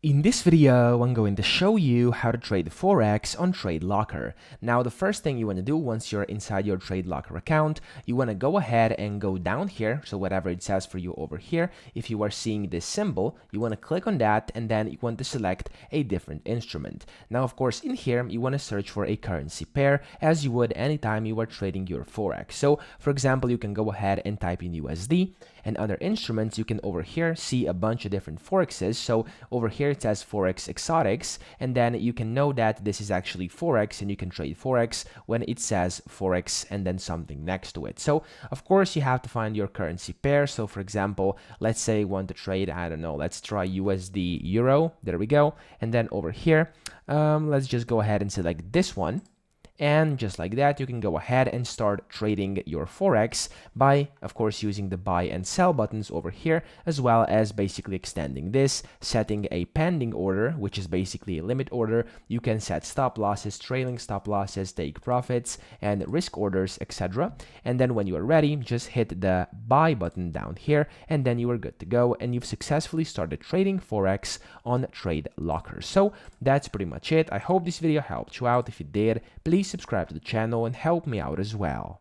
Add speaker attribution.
Speaker 1: In this video, I'm going to show you how to trade Forex on TradeLocker. Now, the first thing you want to do once you're inside your TradeLocker account, you want to go ahead and go down here. So whatever it says for you over here, if you are seeing this symbol, you want to click on that and then you want to select a different instrument. Now, of course, in here, you want to search for a currency pair as you would anytime you are trading your Forex. So, for example, you can go ahead and type in USD, and under instruments, you can over here see a bunch of different Forexes. So over here, it says Forex Exotics, and then you can know that this is actually Forex, and you can trade Forex when it says Forex and then something next to it. So of course, you have to find your currency pair. So for example, let's say you want to trade, I don't know, let's try USD Euro. There we go. And then over here, let's just go ahead and select this one. And just like that, you can go ahead and start trading your Forex by, of course, using the buy and sell buttons over here, as well as basically extending this, setting a pending order, which is basically a limit order. You can set stop losses, trailing stop losses, take profits, and risk orders, etc. And then when you are ready, just hit the buy button down here, and then you are good to go, and you've successfully started trading Forex on TradeLocker. So that's pretty much it. I hope this video helped you out. If it did, please subscribe to the channel and help me out as well.